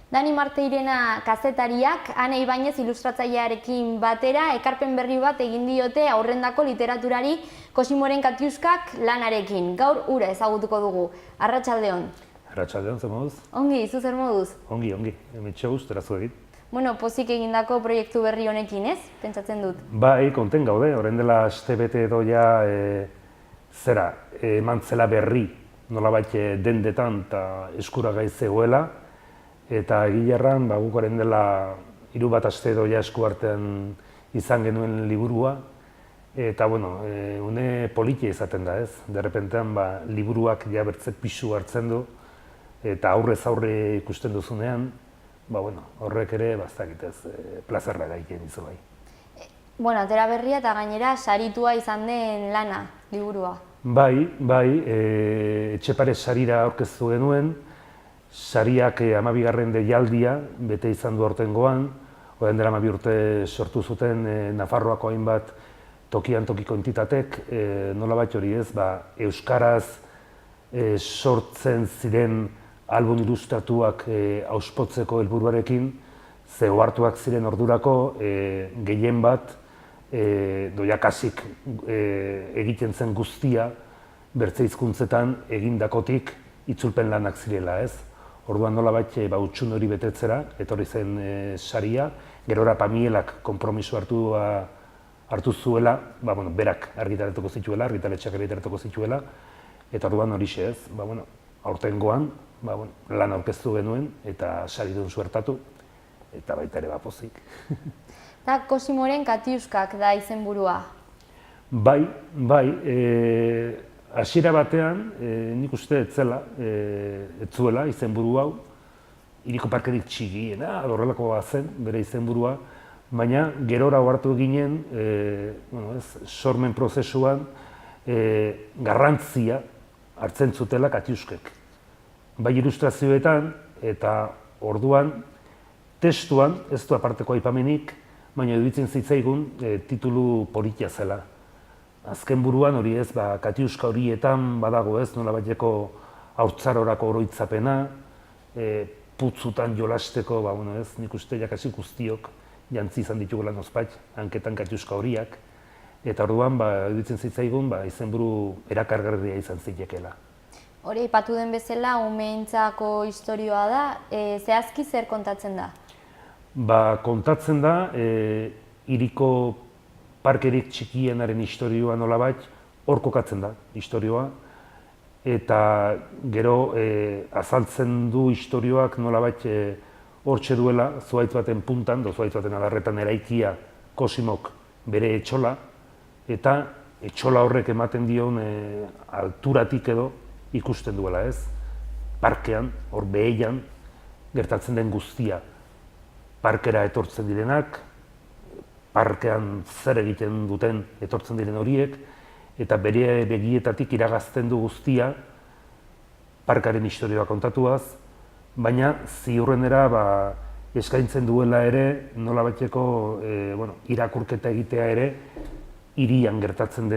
Dani Marteirena kazetariak Ane Ibañez ilustratzailearekin batera ekarpen berri bat egin diote aurrendako literaturari Cosimoren Katiuskak lanarekin. Gaur ura ezagutuko dugu. Arratsaldeon. Arratsaldeon, zer moduz? Ongi, zu zer moduz? Ongi, hemetxe guztera zu egin. Bueno, pozik egindako proiektu berri honekin, ez? Pentsatzen dut. Bai, konten gaude, orain dela astebete edo ja eman zela berri nolabait dendetan eta eskuragai zegoela. Eta egilarran, guk orain dela 3 aste edo ja esku artean izan genuen liburua. Eta, bueno, une politia izaten da, ez? Derrepentean, liburuak ja bertze pisu hartzen du. Eta aurrez aurre ikusten duzunean, horrek ere, plazerra gaiten izo bai. Bueno, atera berria eta gainera saritua izan den lana, liburua. Bai, Etxepare sarira aurkeztu genuen, sariak 12. deialdia, bete izan du aurtengoan, orain dela 12 urte sortu zuten Nafarroako hainbat tokian tokiko entitatek, nolabait hori ez, euskaraz sortzen ziren album ilustratuak auspotzeko helburuarekin, ze ohartuak ziren ordurako gehien bat, doiakasik egiten zen guztia, bertze hizkuntzetan egindakotik itzulpen lanak zirela, ez? Orduan nolabait utxun hori betetzera, etorri zen saria, gerora Pamielak konpromiso hartu zuela, berak argitaratuko zituela, argitaletxeak argitaratuko zituela, eta orduan horixe ez, aurtengoan, lan aurkeztu genuen eta saridun suertatu, eta baita ere pozik. Eta Cosimoren Katiuskak da izenburua. Bai, hasiera batean, nik uste ez zuela izenburu hau, hiriko parkerik txikiena, horrelakoa zen bere izenburua, baina gerora ohartu ginen, sormen prozesuan, garrantzia hartzen zutela Katiuskek. Bai ilustrazioetan eta orduan, testuan, ez du aparteko aipamenik, baina iruditzen zitzaigun titulu politia zela. Azken buruan hori ez, Katiuska horietan badago ez, nolabaiteko haurtzarorako oroitzapena, putzutan jolasteko, nik uste jakasik guztiok jantzi izan ditugula nozpait, hanketan Katiuska horiak, eta orduan iruditzen zitzaigun izenburu erakargarria izan zitekeela. Hori aipatu den bezala, umeentzako istorioa da, zehazki zer kontatzen da? Kontatzen da, hiriko parkerik txikienaren istorioa nolabait, hor kokatzen da istorioa, eta gero azaltzen du istorioak nolabait hortxe duela, zuhaitz baten puntan, zuhaitz baten adarretan eraikia Cosimok bere etxola, eta etxola horrek ematen dion alturatik edo ikusten duela ez, parkean, hor behian, gertatzen den guztia. Parkera etortzen direnak, parkean zer egiten duten etortzen diren horiek, eta bere begietatik iragazten du guztia, parkaren historioa kontatuaz, baina ziurrenera eskaintzen duela ere, nolabaiteko irakurketa egitea ere, hirian gertatzen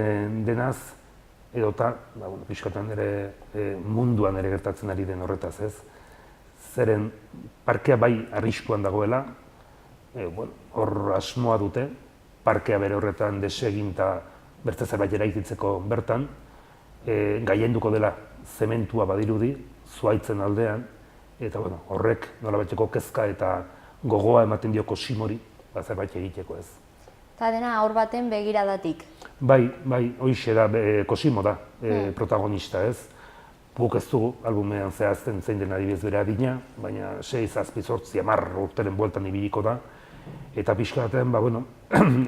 denaz, edota, pixkatan ere munduan ere gertatzen ari den horretaz ez. Zeren parkea bai arriskuan dagoela, hor asmoa dute, parkea bere horretan desegin eta bertze zerbait eraikitzeko bertan, gailenduko dela zementua badirudi, zuhaitzen aldean, eta horrek nolabaiteko kezka eta gogoa ematen dio Cosimori zerbait egiteko ez. Eta dena haur baten begiradatik. Bai, hoixe da, Cosimo da protagonista ez. Guk ez dugu albumean zehazten zein den adibidez bere adina, baina 6, 7, 8, 10 urteren bueltan ibiliko da. Eta pixka batean,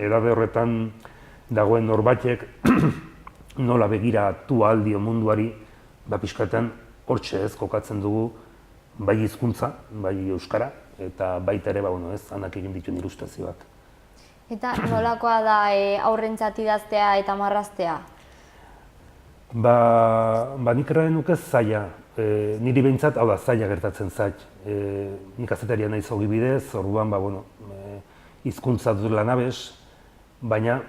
edade horretan dagoen norbaitek nola begiratu ahal dio munduari, pixka batean hortxe ez kokatzen dugu bai hizkuntza, bai euskara, eta baita ere, anak egin dituen ilustrazioak. Eta nolakoa da aurrentzat idaztea eta marraztea? Nik erraden nuke zaila. Niri behintzat, hau da, zaila gertatzen zait. Nik kazetaria naiz ogi bidez, orduan, hizkuntza dut lanabez, baina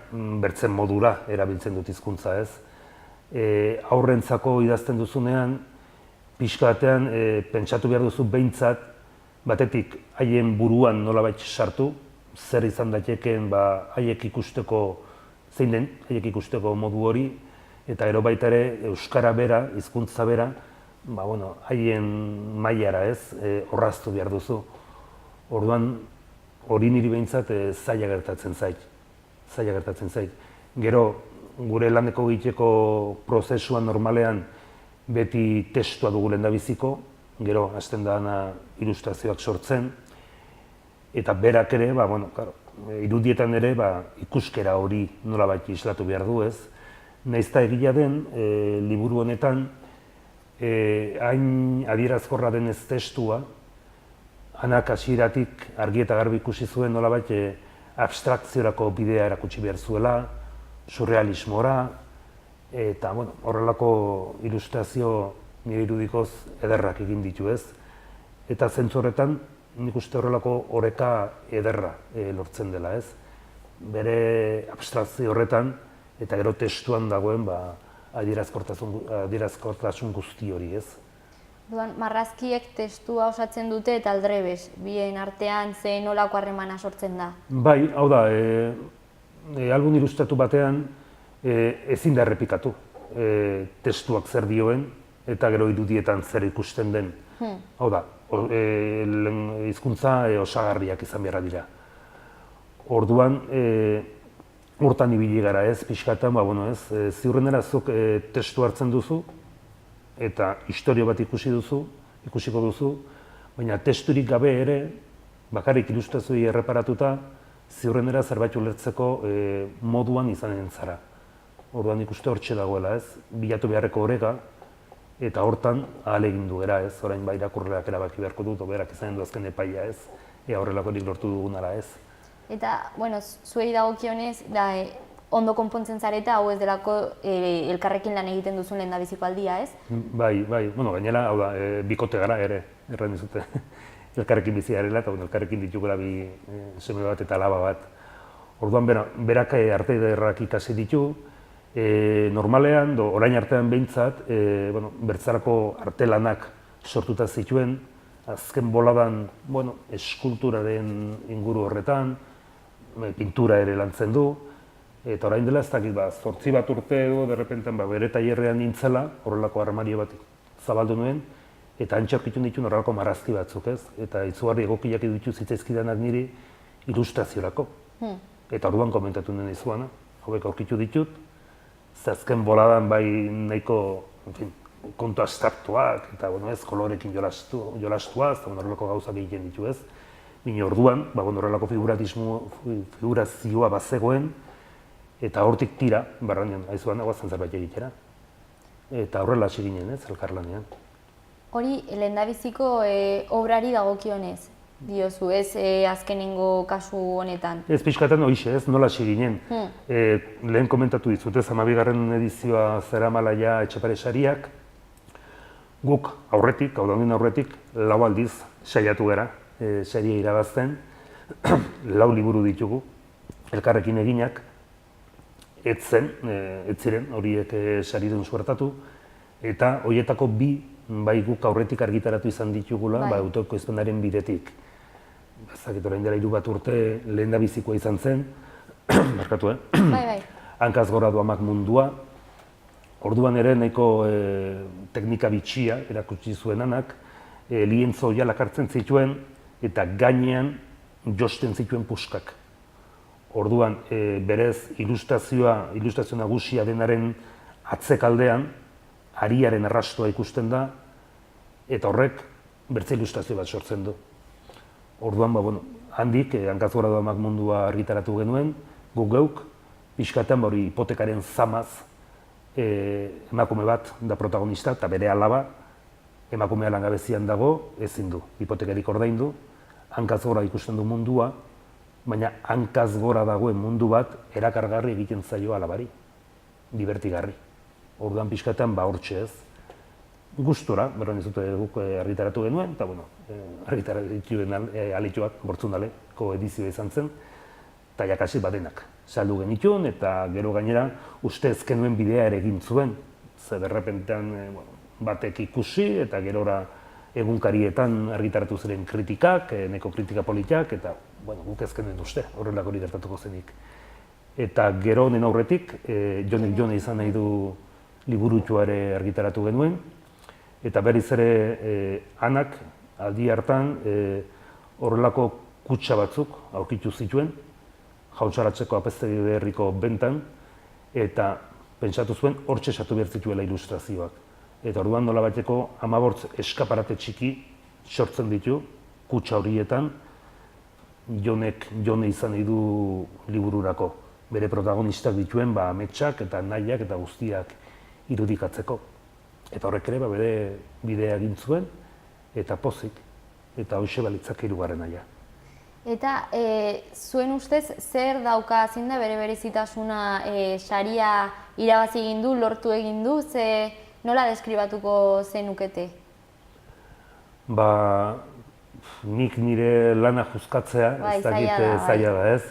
bertzen modura erabiltzen dut hizkuntza ez. Aurrentzako idazten duzunean, pixka batean pentsatu behar duzu behintzat batetik haien buruan nolabait sartu, zer izan daitekeen haiek ikusteko zein den, haiek ikusteko modu hori, eta gero baita ere euskara bera, hizkuntza bera, haien mailara orraztu behar duzu. Orduan, hori niri behintzat zaila gertatzen zait. Gero, gure laneko egiteko prozesuan normalean beti testua dugu lehendabiziko, gero hasten dana ilustrazioak sortzen, eta berak ere, irudietan ere ikuskera hori nolabait islatu behar du ez. Nahiz eta egia den, liburu honetan, hain adierazkorra denez testua, Anak hasieratik argi eta garbi ikusi zuen nolabait abstrakziorako bidea erakutsi behar zuela, surrealismora, eta horrelako ilustrazio nire irudikoz ederrak egin ditu ez. Eta zentzu horretan, nik uste horrelako oreka ederra lortzen dela ez. Bere abstrakzio horretan, eta gero testuan dagoen adierazkortasun guzti hori ez. Marrazkiek testua osatzen dute eta aldrebes, bien artean ze nolako harremana sortzen da? Bai, hau da, album ilustratu batean ezin da errepikatu testuak zer dioen eta gero irudietan zer ikusten den. Hau da, hizkuntza osagarriak izan beharra dira. Orduan, hortan ibili gara ez, pixkatan, ziurrenera zuk testu hartzen duzu, eta istorio bat ikusiko duzu, baina testurik gabe ere, bakarrik ilustrazioei erreparatuta, ziurrenera zerbait ulertzeko moduan izanen zara. Orduan ikuste hortxe dagoela ez, bilatu beharreko oreka, eta hortan ahalegindu gara ez, orain irakurleak erabaki beharko dut, berak izanen du azken epaia ez, ea horrelakorik lortu dugunara ez. Eta, zuei dagokionez, ondo konpontzen zareta, hau ez delako elkarrekin lan egiten duzun lehendabiziko aldia, ez? Bai, gainera, hau da, bikote gara ere, erran dizute, elkarrekin bizi garela, eta elkarrekin ditugula bi seme bat eta alaba bat. Orduan, berak arte ederrak ikasi ditu, normalean, orain artean behintzat, bertzarako artelanak sortuta zituen, azken boladan, eskulturaren inguru horretan, pintura ere lantzen du, eta orain dela ez dakit, 8 bat urte edo, derrepentan bere tailerrean nintzela, horrelako armario bat zabaldu nuen, eta antxe aurkitu dituen horrelako marrazki batzuk ez, eta izugarri egokiak ditu zitzaizkidanak niri ilustraziorako. Eta orduan komentatu nuen izuana, hauek aurkitu ditut, azken boladan bai nahiko kontu abstraktuak, eta kolorekin jolastuaz, eta horrelako gauzak egiten ditu ez. Bina orduan, horrelako figurazioa bazegoen, eta hortik tira, barranean, haizuan, guazen zerbait egitera. Eta horrela hasi ginen, ez, elkarlanean. Hori, lehendabiziko obrari dagokionez, diozu, ez azkenengo kasu honetan? Ez pixkatan hoxe, ez, nola hasi ginen. Lehen komentatu dizut, ez, 12. edizioa zeramala Etxepare Sariak. Guk aurretik, hau da honen aurretik, 4 aldiz saiatu gara, saria irabazten, 4 liburu ditugu, elkarrekin eginak, ez ziren horiek saridun suertatu, eta horietako 2 bai guk aurretik argitaratu izan ditugula, autoekoizpenaren bidetik. Bazakit orain dela 3 bat urte lehendabizikoa izan zen, markatu, Hankaz gora doamak mundua, orduan ere nahiko teknika bitxia erakutsi zuen Anak, lientzo oialak hartzen zituen, eta gainean josten zituen puskak. Orduan, berez ilustrazio nagusia denaren atzekaldean, ariaren arrastoa ikusten da, eta horrek bertze ilustrazio bat sortzen du. Orduan, handik, Hankaz gora doamak mundua argitaratu genuen, guk geuk, pixkatean hipotekaren zamaz, emakume bat da protagonista, eta bere alaba, emakumea langabezian dago, ezin du, hipotekarik ordaindu, hankaz gora ikusten du mundua, baina hankaz gora dagoen mundu bat erakargarri egiten zaio alabari, divertigarri. Orduan pixkatean hortxe ez. Gustora, berroen ez dute guk argitaratu genuen, eta argitaratu alituak, Bortzundaleko edizioa izan zen, eta jakasi badenak saldu genituen, eta gero gainera uste ez genuen bidea ere egin zuen. Ze derrepentean batek ikusi, eta gerora egunkarietan argitaratu ziren kritikak, neko kritika politak, eta guk ezken den uste, horrelako hori gertatuko zenik. Eta gero honen aurretik, Jonek Jone izan nahi du liburutxoare argitaratu genuen, eta berriz ere Anak aldi hartan horrelako kutxa batzuk aurkitu zituen, Jauntxaratzeko apeztegi berriko bentan, eta pentsatu zuen hortxe esatu behar zituela ilustrazioak. Eta orduan nolabaiteko 15 eskaparate txiki sortzen ditu kutxa horietan, Jonek Jone izan nahi du libururako. Bere protagonistak dituen ametsak eta nahiak eta guztiak irudikatzeko. Eta horrek ere bere bidea egin zuen, eta pozik, eta hoxe balitzak hirugarren nahia. Eta zuen ustez, zer dauka zein da bere berezitasuna saria irabazi egin du, lortu egin du, nola deskribatuko zenukete? Nik nire lana juzkatzea, ez dakit zaila da ez.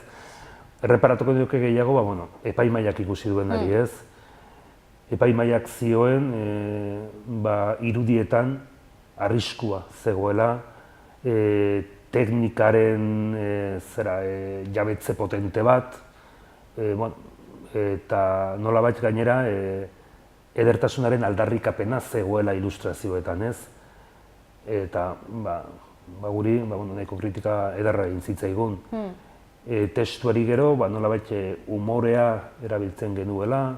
Erreparatuko duke gehiago, epaimaiak ikusi duenari ez. Epaimaiak zioen, irudietan arriskua zegoela, teknikaren jabetze potente bat, eta nolabait gainera edertasunaren aldarrikapena zegoela ilustrazioetan ez. Eta guri nahiko kritika ederra egin zitzaigun. Testuari gero nolabait umorea erabiltzen genuela,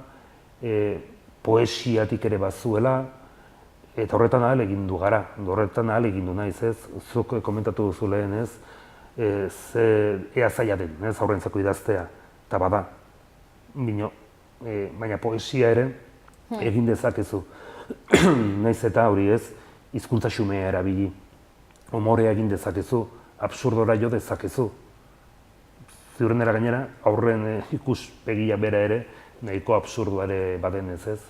poesiatik ere bazuela, eta horretan ahal egin du gara, horretan ahal egin du naiz ez, zuk komentatu duzu lehen ez, ea zaila den, ez aurrentzako idaztea, eta bada, baina poesia ere egin dezakezu, naiz eta hori ez, hizkuntza xumea erabili, umorea egin dezakezu, absurdora jo dezakezu. Ziurrenera gainera, aurren ikuspegia bera ere, nahiko absurdua ere badenez ez.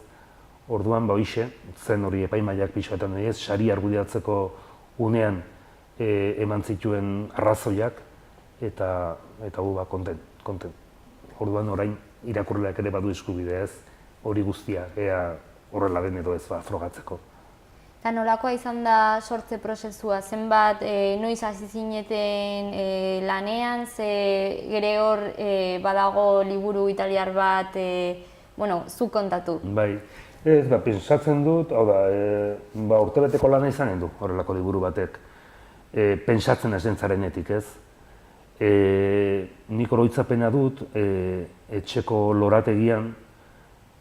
Orduan, hoixe, zen hori epaimaiak pixoetan nahi ez, sari argudiatzeko unean eman zituen arrazoiak, eta gu konten. Orduan, orain, irakurleak ere badu eskubidea ez, hori guztia, ea horrela den edo ez frogatzeko. Eta nolakoa izan da sortze prozesua? Zenbat, noiz hasi zineten lanean, ze gere hor badago liburu italiar bat, zuk kontatu? Bai, pentsatzen dut, hau da, urtebeteko lana izanen du horrelako liburu batek. Pentsatzen ez dentzarenetik ez. Nik oroitzapena dut, etxeko lorategian,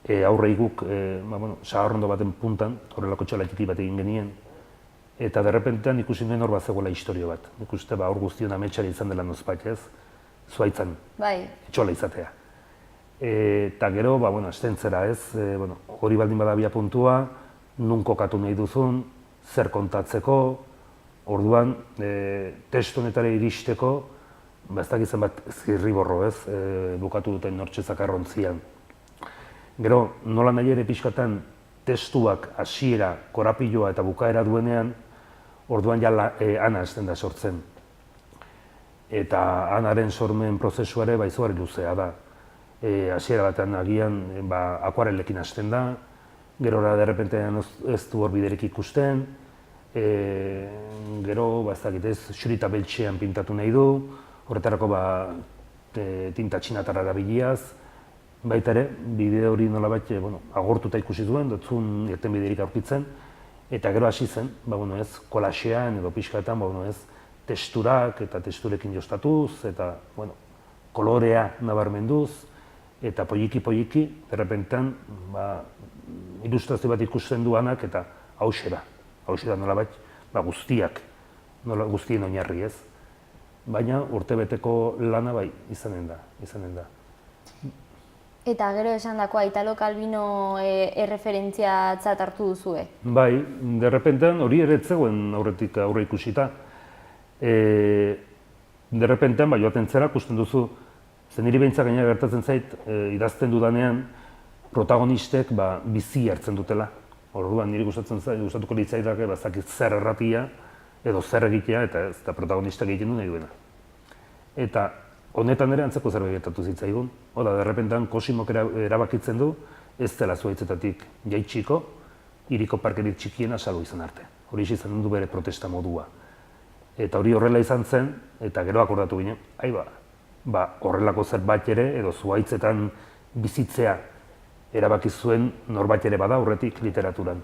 aurre guk sagarrondo baten puntan, horrelako txalaitiki bat egin genien, eta derrepentean ikusi nuen hor bat zegoela historio bat. Nik uste hor guztion ametsari izan dela nozpak ez, zuaitzan, etxola izatea. Eta gero, estentzera ez, hori baldin badabia puntua, nun kokatu nahi duzun, zer kontatzeko, orduan, testu honetara iristeko, ez dakizan bat zirriborro ez, bukatu duten nortxe zakarrontzian. Gero, nola nahi ere pixkatan testuak hasiera, korapiloa eta bukaera duenean, orduan Ana hasten da sortzen. Eta Anaren sormen prozesuare izugarri luzea da. Hasiera batean agian akuarelekin hasten da, gero derrepentean ez du hor biderik ikusten, gero, ez dakit ez, xurita beltxean pintatu nahi du, horretarako tinta txinatarra erabiliaz, baita ere, bide hori nolabait agortuta ikusi duen, dotzun irten biderik aurkitzen, eta gero hasi zen, kolaxean edo pixkaetan, testurak eta testurekin jostatuz, eta kolorea nabarmenduz, eta poliki, derrepentean, ilustrazio bat ikusten duanak, eta hauxe da nolabait, guztien oinarri ez. Baina urtebeteko lana izanen da. Eta gero esan dakoa, Italo Calvino erreferentziatzat hartu duzue? Bai, derrepentean hori ere etzegoen aurretik aurre ikusita. Derrepentean, joaten zera, ikusten duzu, zen niri behintzak gaina gertatzen zait, idazten dudanean, protagonistek bizi hartzen dutela. Orduan, niri gustatuko litzaidak bazakit zer erratia, edo zer egitea, eta ez da protagonistak egiten du nahi duena. Eta honetan ere antzeko zerbait gertatu zitzaigun. Oda, derrepentean, Cosimok erabakitzen du, ez dela zuaitzetatik jaitsiko, hiriko parkerik txikiena salbu izan arte. hori izan du bere protesta modua. Eta hori horrela izan zen, eta gero akordatu ginen, horrelako zerbait ere, edo zuhaitzetan bizitzea erabaki zuen norbait ere bada aurretik literaturan.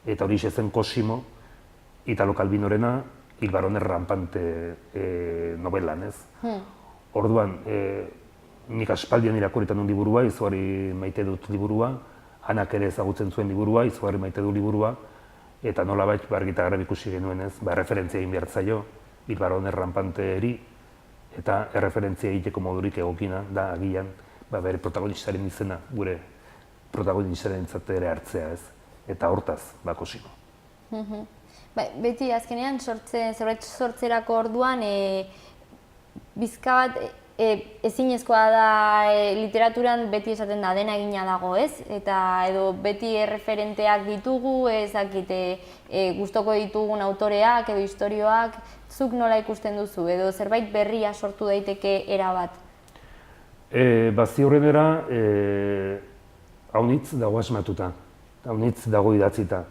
Eta hori zen Cosimo, Italo Calvinorena, Il barone rampante novelan, ez? Orduan, nik aspaldian irakurritan duen liburua, izugarri maite dut liburua, Anak ere ezagutzen zuen liburua, izugarri maite du liburua, eta nolabait argi eta garbi ikusi genuen, ez? Erreferentzia egin behar zaio, Il barone rampante-eri, eta erreferentzia egiteko modurik egokina da agian, bere protagonistaren izena, gure protagonistaren ere hartzea, ez? Eta hortaz, Cosimo. Beti azkenean zerbait sortzerako orduan bizka bat ezinezkoa da literaturan beti esaten da dena egina dago, ez? Eta edo beti erreferenteak ditugu, ezakite gustoko ditugun autoreak edo istorioak, zuk nola ikusten duzu edo zerbait berria sortu daiteke erabat? Ziurrenera haunitz dago asmatuta, haunitz dago idatzita.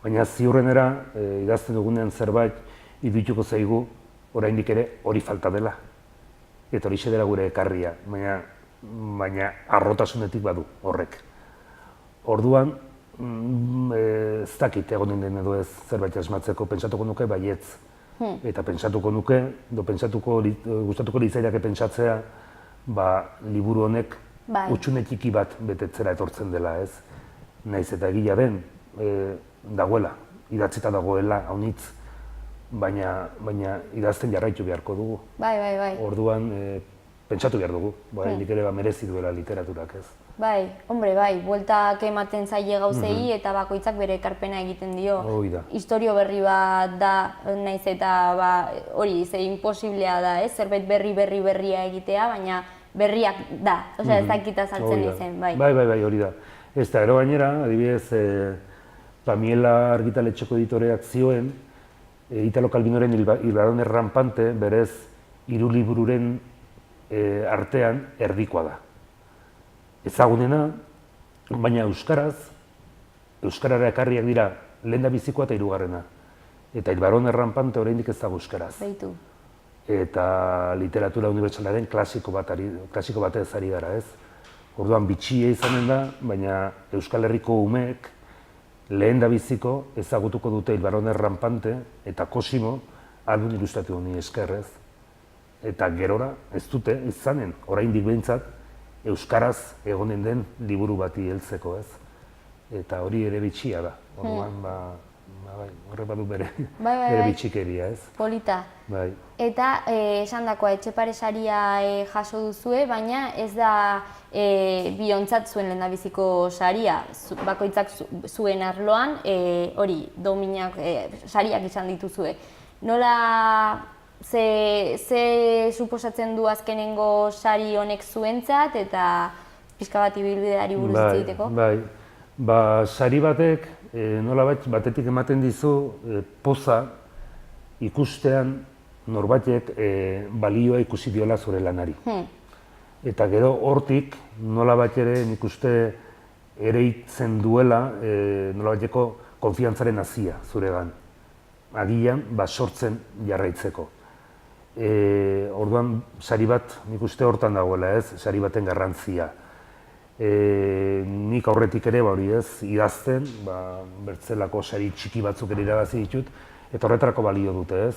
Baina ziurrenera idazten dugunean zerbait iruituko zaigu oraindik ere hori falta dela. Eta hori dela gure ekarria, baina harrotasunetik badu horrek. Orduan, ez dakit egonen den edo ez zerbait asmatzeko, pentsatuko nuke baietz. Eta pentsatuko nuke, gustatuko litzaidake pentsatzea, liburu honek hutsune txiki bat betetzera etortzen dela, ez? Naiz eta egia den, dagoela, idatzita dagoela, haunitz, baina idazten jarraitu beharko dugu. Bai. Orduan, pentsatu behar dugu, nik ere merezi duela literaturak, ez? Bai, bueltak ematen zaie gauzei eta bakoitzak bere ekarpena egiten dio. Istorio berri bat da, naiz eta hori, ze imposiblea da, ez? Zerbait berria egitea, baina berriak da, ez dakita saltzen izen, bai. Bai, hori da. Ez da, ero gainera, adibidez, Pamiela argitaletxeko editoreak zioen, Italo Calvinoren Il barone rampante berez 3 libururen artean erdikoa da. Ezagunena, baina euskarara ekarriak dira lehendabizikoa eta 3. Eta Il barone rampante oraindik ez dago euskaraz. Beitu. Eta literatura unibertsalaren klasiko batez ari gara, ez? Orduan bitxia izanen da, baina Euskal Herriko umeek lehendabiziko ezagutuko dute Il barone rampante eta Cosimo album ilustratu honi eskerrez. Eta gerora ez dute izanen, oraindik behintzat, euskaraz egonen den liburu bati heltzeko, ez? Eta hori ere bitxia da. Orduan, horre badu bere bitxikeria, ez? Polita. Eta esandakoa Etxepare saria jaso duzue, baina ez da biontzat zuen lehendabiziko saria. Bakoitzak zuen arloan, hori, dominak, sariak izan dituzue. Nola, ze suposatzen du azkenengo sari honek zuentzat eta pixka bat ibilbideari buruz hitz egiteko? Sari batek, nolabait batetik ematen dizu poza ikustean norbaitek balioa ikusi diola zure lanari. Eta gero hortik nolabait ere nik uste ereitzen duela nolabaiteko konfiantzaren hazia zuregan. Agian sortzen jarraitzeko. Orduan sari bat nik uste hortan dagoela, ez? Sari baten garrantzia. Nik aurretik ere hori ez, idazten, bertzelako sari txiki batzuk ere irabazi ditut, eta horretarako balio dute, ez?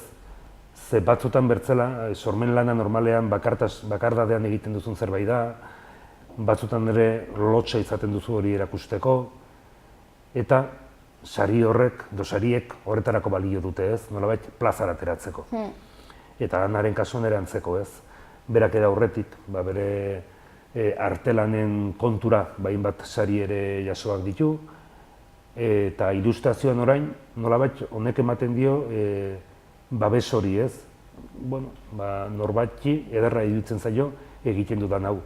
Ze batzutan bertzela, sormen lana normalean bakardadean egiten duzun zerbait da, batzutan ere lotxa izaten duzu hori erakusteko, eta sari horrek, sariek horretarako balio dute, ez? Nolabait plazara ateratzeko. Eta lanaren kasuan ere antzeko, ez? Berak ere aurretik, bere artelanen kontura hainbat sari ere jasoak ditu, eta ilustrazioan orain, nolabait honek ematen dio babes hori, ez? Norbaiti ederra iruditzen zaio egiten dudan hau.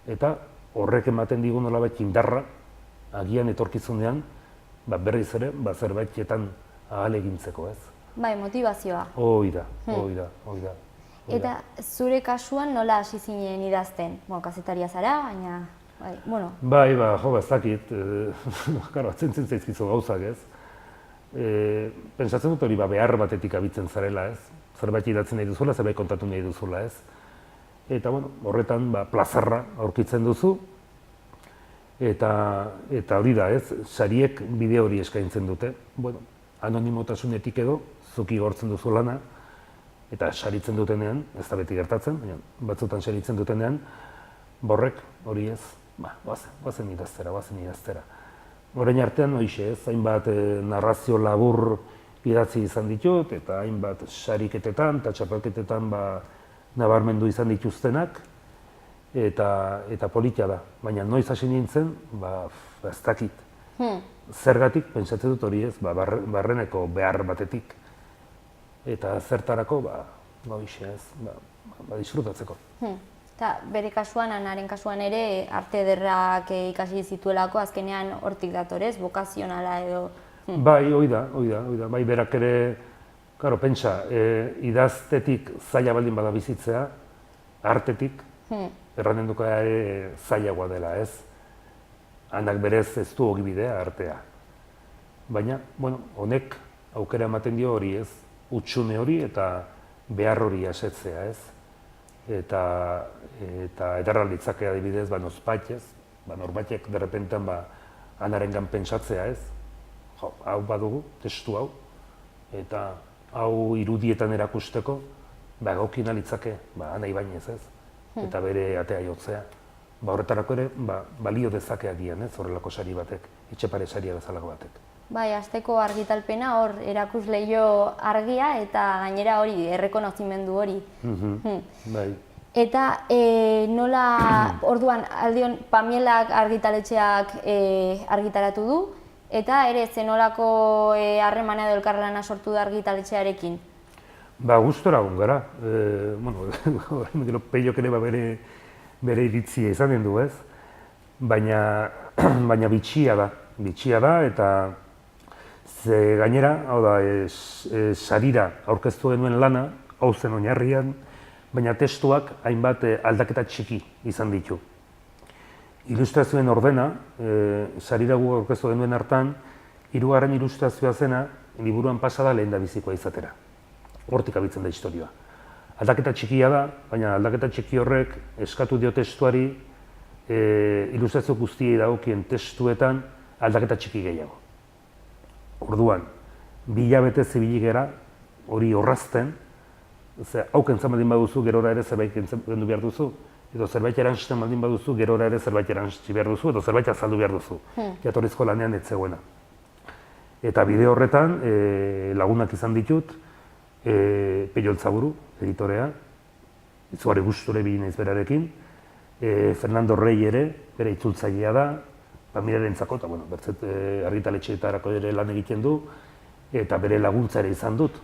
Eta horrek ematen digu nolabait indarra, agian etorkizunean, berriz ere, zerbaitetan ahalegintzeko, ez? Motivazioa. Hoi da. Eta zure kasuan nola hasi zinen idazten? Kazetaria zara, baina... Ez dakit, atzentzen zaizkizu gauzak, ez? Pentsatzen dut hori behar batetik abitzen zarela, ez? Zerbait idatzen nahi duzula, zerbait kontatu nahi duzula, ez? Eta, bueno, horretan, plazerra aurkitzen duzu, eta hori da, ez? Sariek bide hori eskaintzen dute. Bueno, anonimotasunetik edo, zuki gortzen duzu lana, eta saritzen dutenean, ez da beti gertatzen, baina batzutan saritzen dutenean, borrek hori ez, goazen idaztera. Orain artean, hoixe ez, hainbat narrazio labur idatzi izan ditut, eta hainbat sariketetan eta txapelketetan nabarmendu izan dituztenak, eta politia da. Baina noiz hasi nintzen, ez dakit. Zergatik, pentsatzen dut hori ez, barreneko behar batetik. Eta zertarako, hoixe ez, disfrutatzeko. Eta bere kasuan, Anaren kasuan ere, arte ederrak ikasi zituelako, azkenean hortik datorez, bokazionala edo... Bai, hoi da, bai berak ere, karo, pentsa, idaztetik zaila baldin bada bizitzea, artetik, erranen duka ere zailagoa dela, ez? Hanak berez ez du ogibidea artea. Baina, bueno, honek aukera ematen dio hori, ez? Utxune hori eta behar hori asetzea, ez? Eta ederra litzake adibidez, nospatez, norbaitek derrepentan Anarengan pentsatzea, ez? Hau badugu, testu hau, eta hau irudietan erakusteko, egokina litzake, Ana Ibañez, ez? Eta bere atea jotzea. Horretarako ere, balio dezake agian, ez? Horrelako sari batek, Etxepare saria bezalako batek. Bai, asteko argitalpena hor erakusleio argia eta gainera hori, errekonozimendu hori. Bai. Eta nola, orduan, aldion, Pamielak argitaletxeak argitaratu du, eta ere zenolako harremana edo elkarlana sortu da argitaletxearekin? Gustora egon gara. Bueno, Peiok ere bere iritzia izanen du, ez? Baina bitxia da, eta gainera, hau da, sarira aurkeztu genuen lana, hau zen oinarrian, baina testuak hainbat aldaketa txiki izan ditu. Ilustrazioen ordena, sarira gu aurkeztu genuen hartan, 3. ilustrazioa zena, liburuan pasada lehendabizikoa izatera. Hortik abitzen da historioa. Aldaketa txikia da, baina aldaketa txiki horrek eskatu dio testuari ilustrazio guztiei dagokien testuetan aldaketa txiki gehiago. Orduan, 2 hilabete zibili gera hori orrazten, hau kentzen baldin baduzu, gerora ere zerbait kendu behar duzu, edo zerbait erantzten baldin baduzu, gerora ere zerbait erantzi behar duzu, edo zerbait azaldu behar duzu, jatorrizko lanean ez zegoena. Eta bide horretan lagunak izan ditut, Pello Eltzaburu, editorea, izugarri gusture bili naiz berarekin, Fernando Rey ere, bere itzultzailea da, Pamielarentzako, eta bertzet argitaletxeetarako ere lan egiten du, eta bere laguntza ere izan dut.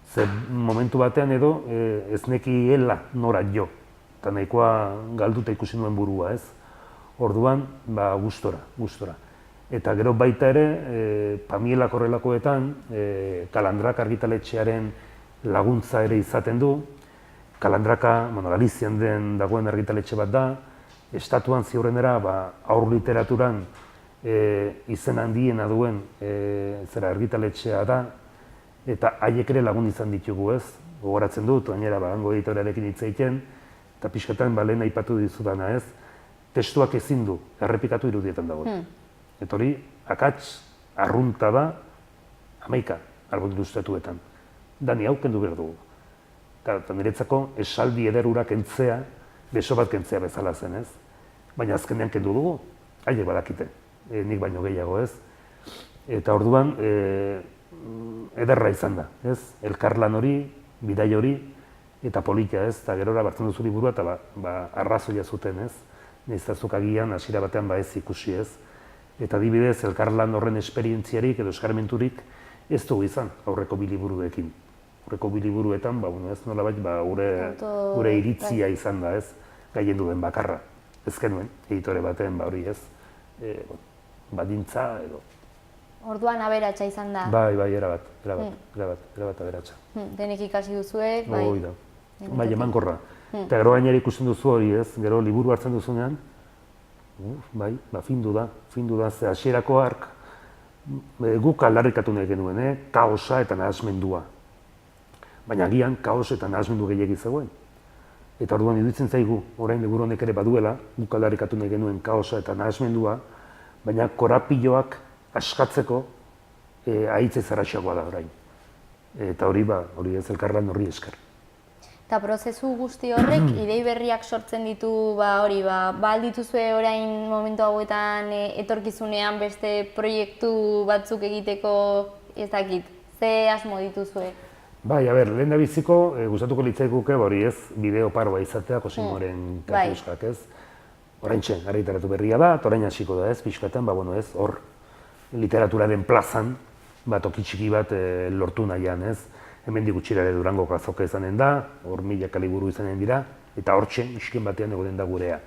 Ze momentu batean edo ez nekiela nora jo, eta nahikoa galduta ikusi nuen burua, ez? Orduan, gustora. Eta gero baita ere, Pamielak horrelakoetan, Kalandrak argitaletxearen laguntza ere izaten du. Kalandraka, Galizian dagoen argitaletxe bat da, estatuan ziurrenera haur literaturan izen handiena duen argitaletxea da, eta haiek ere lagun izan ditugu, ez? Gogoratzen dut, gainera hango editorearekin hitz egiten, eta pixketan lehen aipatu dizudana, ez? Testuak ezin du, errepikatu irudietan dago. Eta hori, akats, arrunta da, 11 album ilustratuetan. Dani hau kendu behar dugu. Eta niretzako esaldi ederura kentzea, beso bat kentzea bezala zen, ez? Baina azkenean kendu dugu, haiek badakite, nik baino gehiago, ez? Eta orduan, ederra izan da, ez? Elkarlan hori, bidai hori, eta politia, ez? Eta gerora bartzen duzu liburua eta arrazoia zuten, ez? Nahiztazuk agian, hasiera batean ez ikusi, ez? Eta adibidez, elkarlan horren esperientziarik edo eskarmenturik ez dugu izan aurreko 2 liburuekin. Aurreko 2 liburuetan, ez nolabait, gure iritzia izan da, ez? Gaien duen bakarra. Ez genuen, editore baten, hori ez, badintza edo. Orduan aberatsa izan da. Bai, erabat aberatsa. Denek ikasi duzuek, bai. Hoi da. Bai, emankorra. Eta gero gainera ikusten duzu hori, ez? Gero liburu hartzen duzunean, bai, findu da, ze hasierako ark, guk aldarrikatu nahi genuen, kaosa eta nahasmendua. Baina agian kaos eta nahasmendu gehiegi zegoen. Eta orduan iruditzen zaigu, orain liburu honek ere baduela, guk aldarrikatu nahi genuen kaosa eta nahasmendua, baina korapiloak askatzeko ahitze zaraxagoa da orain. Eta hori ez elkarlan horri esker. Eta prozesu guzti horrek idei berriak sortzen ditu, aldituzue orain momentu hauetan etorkizunean beste proiektu batzuk egiteko, ez dakit, ze asmo dituzue? Bai, lehen da biziko, gustatuko litzaiguke hori ez, bideo paroa izatea Kosimoren katiuskak ez. Orain txen, argitaratu berria da, eta orain hasiko da ez, pixkatan, hor literaturaren plazan, toki txiki bat lortu nahian ez. Hemendik gutxira ere Durangoko azoka izanen da, hor milaka liburu izanen dira, eta hortxe, isken batean egoten da gurea.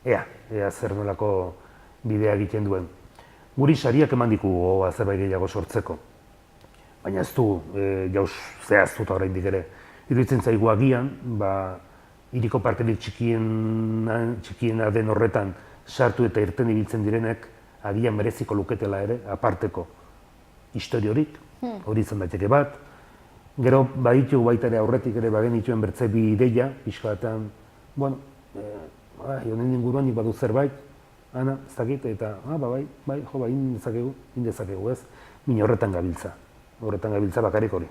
Ea zer nolako bidea egiten duen. Guri sariak eman dikugu zerbait gehiago sortzeko. Baina ez du, jauz zehaztuta oraindik ere. Iruditzen zaigu agian, hiriko parkerik txikiena den horretan sartu eta irten ibiltzen direnek, agian mereziko luketela ere, aparteko historiorik, hori izan daiteke bat. Gero, baditu baita ere aurretik ere bagenituen bertze bi ideia, pixka batean, honen inguruan nik badu zerbait, ana, ez dakit, eta, indezakegu ez, bine horretan gabiltza. Horretan gabiltza bakarrik hori,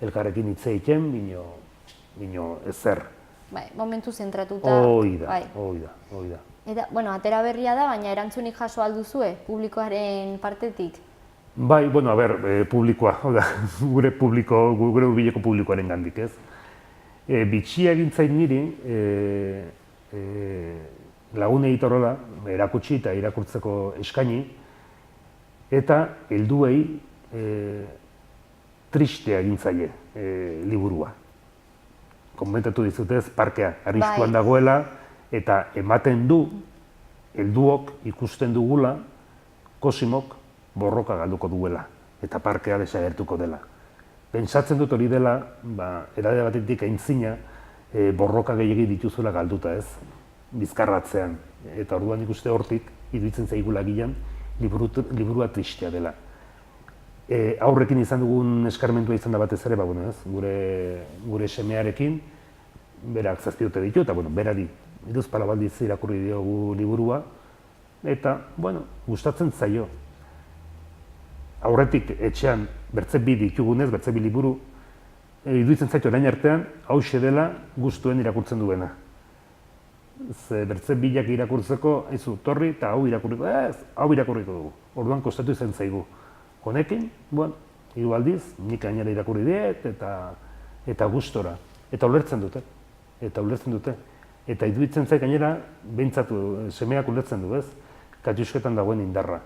elkarrekin hitz egiten, bino ezer. Momentu zentratuta. Hoi da. Eta, atera berria da, baina erantzunik jaso alduzue, publikoaren partetik? Publikoa, gure hurbileko publikoaren gandik, ez. Bitxia egintzain niri, lagun editorola, erakutsi eta irakurtzeko eskaini, eta helduei tristea egintzaile liburua. Komentatu dizutez, parkea arriskuan dagoela, eta ematen du, helduok ikusten dugula, Kosimok borroka galduko duela, eta parkea desagertuko dela. Pentsatzen dut hori dela, edade batetik aintzina, borroka gehiegi dituzuela galduta ez, bizkarratzean. Eta orduan ikuste hortik, iruditzen zaigula gian, liburua tristea dela. Aurrekin izan dugun eskarmentua izan da batez ere, gure semearekin, berak 7 urte ditu, eta berari hiruzpalau aldiz irakurri diogu liburua, eta, gustatzen zaio. Aurretik etxean bertze bi ditugunez, bertze bi liburu, iruditzen zaitu orain artean, hauxe dela gustuen irakurtzen duena. Bertze bilak irakurtzeko, torri eta hau irakurriko dugu. Orduan kostatu izan zaigu. Honekin, hiru aldiz, nik gainera irakurri diet eta gustora. Eta ulertzen dute. Eta iruditzen zait gainera, behintzatu semeak ulertzen du, ez? Katiusketan dagoen indarra.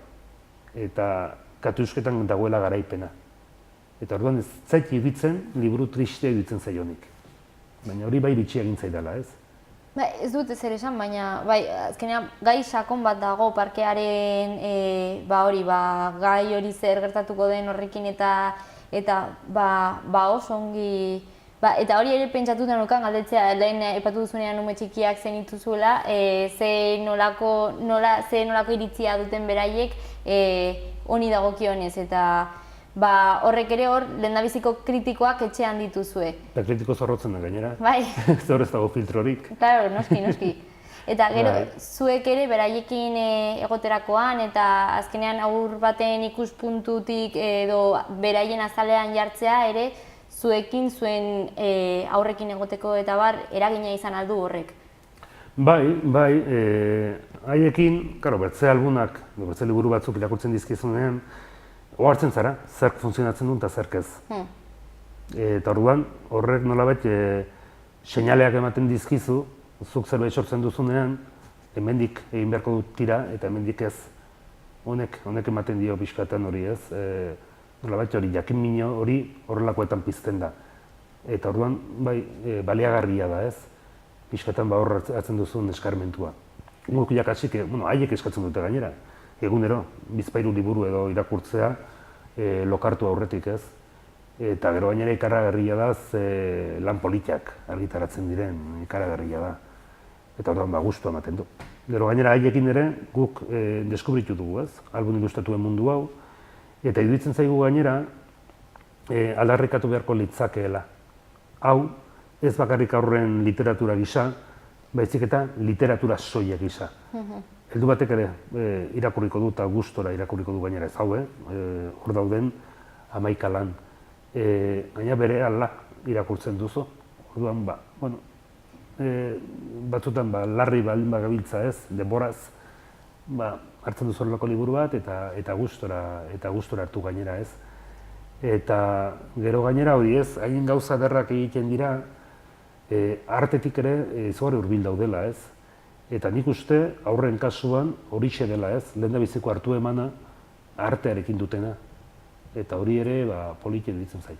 Eta katiusketan dagoela garaipena. Eta orduan ez zait iruditzen, liburu tristea iruditzen zaionik. Baina hori bai bitxia egin zaidala, ez? Ez dut ezer esan, baina azkenean gai sakon bat dago parkearen gai hori zer gertatuko den horrekin eta oso ongi... Eta hori ere pentsatuta nukan galdetzea, lehen epatu duzunean ume txikiak zen dituzuela, ze nolako iritzia duten beraiek honi dagokionez eta horrek ere hor lehendabiziko kritikoak etxean dituzue. Eta kritiko zorrotzen da gainera. Bai. Zor ez dago filtrorik. Claro, noski. Eta gero, zuek ere beraiekin egoterakoan eta azkenean aur baten ikuspuntutik edo beraien azalean jartzea ere zuekin, zuen aurrekin egoteko eta eragina izan aldu horrek. Bai, haiekin, bertze albunak, bertze liburu batzuk irakurtzen dizkizunean, ohartzen zara, zerk funtzionatzen duen eta zerk ez. Eta orduan, horrek nolabait seinaleak ematen dizkizu, zuk zerbait sortzen duzunean, hemendik egin beharko dut tira eta hemendik ez. Honek ematen dio pixkatan hori ez. Nolabait hori jakin mino hori horrelakoetan pizten da. Eta orduan, baliagarria da ez. Pixkatan hor hartzen duzun eskarmentua. Guk jakasik, haiek eskatzen dute gainera. Egunero, bizpahiru liburu edo irakurtzea lokartu aurretik ez. Eta gero gainera ikaragarria da lan politiak argitaratzen diren ikaragarria da. Eta orduan gustua ematen du. Gero gainera haiekin ere guk deskubritu dugu ez. Album ilustatuen mundu hau, Eta iruditzen zaigu gainera, aldarrikatu beharko litzakeela. Hau, ez bakarrik aurren literatura gisa, baizik eta literatura soila gisa. Heldu batek ere irakurriko du eta gustora irakurriko du gainera ez hau, hor dauden 11 lan. Gaina bere ala irakurtzen duzu. Orduan, batzutan larri baldin bagabiltza ez, denboraz, hartzen duzu horrelako liburu bat eta gustora hartu gainera ez. Eta gero gainera hori ez, hain gauza derrak egiten dira, artetik ere izugarri hurbil daudela ez. Eta nik uste aurren kasuan horixe dela ez, lehendabiziko hartu emana artearekin dutena. Eta hori ere polita iruditzen zait.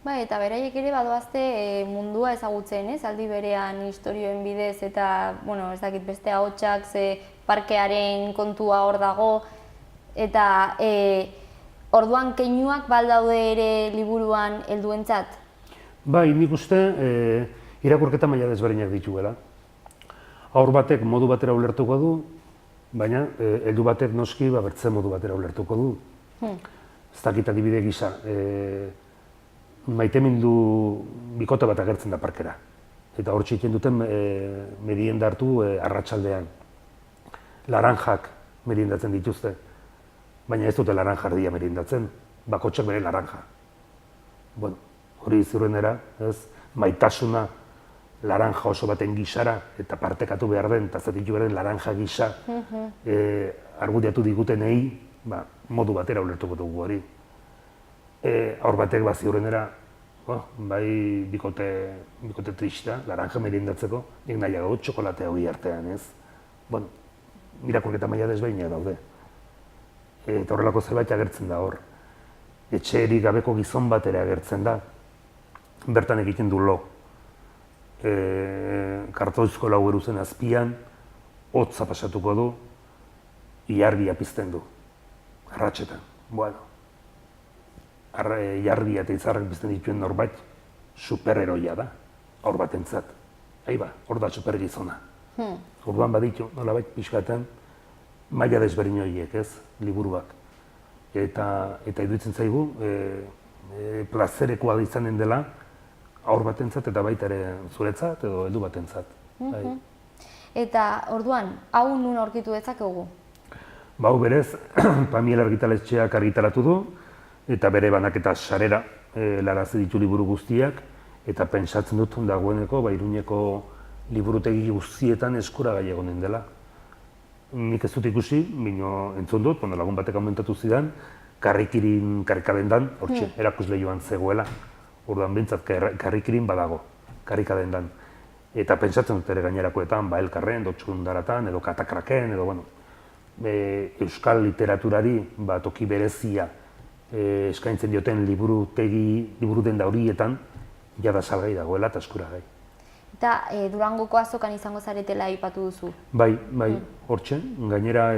Eta beraiek ere badoazte mundua ezagutzen ez, aldi berean istorioen bidez eta, ez dakit beste ahotsak, ze parkearen kontua hor dago, eta orduan keinuak baldaude ere liburuan helduentzat? Nik uste irakurketa maila desberdinak dituela. Haur batek modu batera ulertuko du, baina heldu batek noski bertze modu batera ulertuko du. Ez dakit adibide gisa, maitemindu bikote bat agertzen da parkera. Eta hor txiten duten merienda hartu arratsaldean. Laranjak meriendatzen dituzte, baina ez dute laranja erdia meriendatzen, bakotxak bere laranja. Hori ziurrenera, maitasuna laranja oso baten gisara eta partekatu behar den, eta zatitu behar den laranja gisa argudiatu digutenei, modu batera ulertuko dugu hori. Haur batek ziurrenera, bai bikote trista, laranja meriendatzeko, nik nahiago txokolate hori artean, ez? Irakurketa maila desberdinak daude. Eta horrelako zerbait agertzen da hor. Etxerik gabeko gizon bat ere agertzen da. Bertan egiten du lo. Kartoizko lau geruzen azpian, hotza pasatuko du, ilargia pizten du. Arratxetan. Ilargia eta izarrak pizten dituen norbait, superheroia da, haur batentzat. Hor da supergizona. Orduan baditu, nolabait pixkaten, maila desberdin horiek, ez, liburuak. Eta iruditzen zaigu, plazerekoa izanen dela, haur batentzat eta baita ere zuretzat edo heldu batentzat. Eta orduan, hau nun aurkitu dezakegu? Hau berez, Pamiel argitaletxeak argitaratu du, eta bere banaketa sarera larazi ditu liburu guztiak, eta pentsatzen dut dagoeneko, Iruñeko liburutegi guztietan eskuragai egonen dela. Nik ez dut ikusi, bino entzun dut, lagun batek aumentatu zidan, Karrikirin karikadendan, hortxe, erakusleioan zegoela. Orduan bintzat Karrikirin badago, karikadendan. Eta pentsatzen dut ere gainerakoetan, Elkarren, Txundaratan, edo Katakraken, edo, euskal literaturari toki berezia eskaintzen dioten liburu denda horietan, jada salgai dagoela eta eskuragai. Eta Durangoko azokan izango zaretela aipatu duzu? Bai, hortxe. Gainera,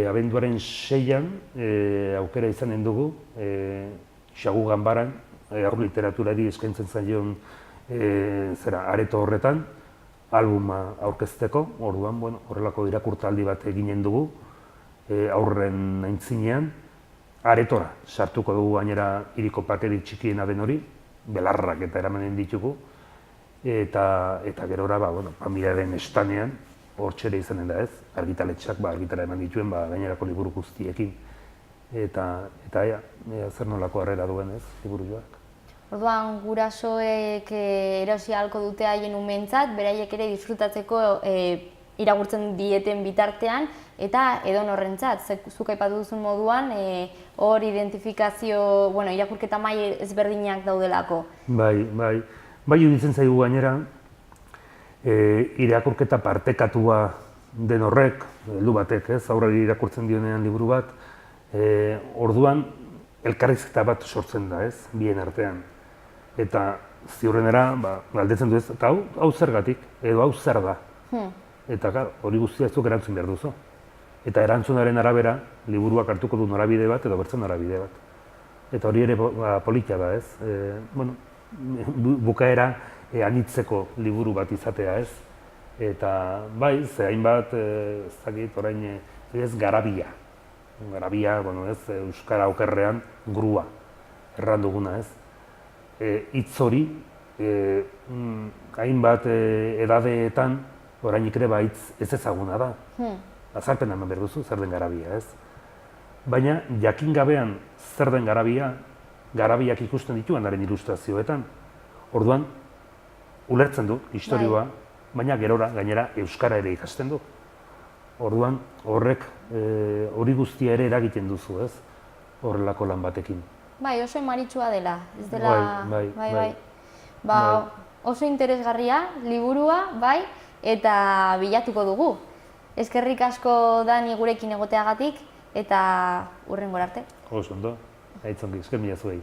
abenduaren 6an aukera izanen dugu, Xagu Ganbaran, haur literaturari eskaintzen zaion areto horretan, albuma aurkezteko, orduan, horrelako irakurtaldi bat eginen dugu, aurren aintzinean, aretora sartuko dugu gainera hiriko parkerik txikiena den hori, belarrak eta eramanen ditugu, eta gerora, Pamiaren estanean, hor txere izanen da ez, argitaletxak argitara eman dituen gainerako liburu guztiekin, eta zer nolako harrera duen ez, liburu joak. Orduan, gurasoek erosi ahalko dute haien umentzat, beraiek ere disfrutatzeko irakurtzen dieten bitartean, eta edonorrentzat, zuk aipatu duzun moduan, hor identifikazio, irakurketa maila ezberdinak daudelako. Bai, iruditzen zaigu gainera, irakurketa partekatua den horrek, heldu batek, aurrari irakurtzen dionean liburu bat, orduan elkarrizketa bat sortzen da, bien artean. Eta ziurrenera, galdetzen du ez, eta hau zergatik, edo hau zer da. Eta hori guztia ez duk erantzun behar duzu. Eta erantzunaren arabera, liburuak hartuko du norabide bat edo bertzen norabide bat. Eta hori ere politia da, ez? Bukaera anitzeko liburu bat izatea, ez? Eta bai, ze hainbat, ez dakit, orain, ez garabia. garabia, bueno, ez, euskara okerrean grua erran duguna, ez. Hitz hori, hainbat edadeetan, orainik ere hitz ez ezaguna da. Azalpena eman behar duzu, zer den garabia, ez. Baina, jakin gabean zer den garabia, garabiak ikusten ditu hanaren ilustrazioetan. Orduan, ulertzen du historioa, baina gerora, gainera, euskara ere ikasten du. Orduan, horrek hori guztia ere eragiten duzu, ez, horrelako lan batekin. Bai, oso emaritsua dela, ez dela... Bai. Oso interesgarria, liburua, bai, eta bilatuko dugu. Eskerrik asko Dani gurekin egoteagatik, eta hurrengora arte. Oso ondo, aitzongi, esker mila zuei.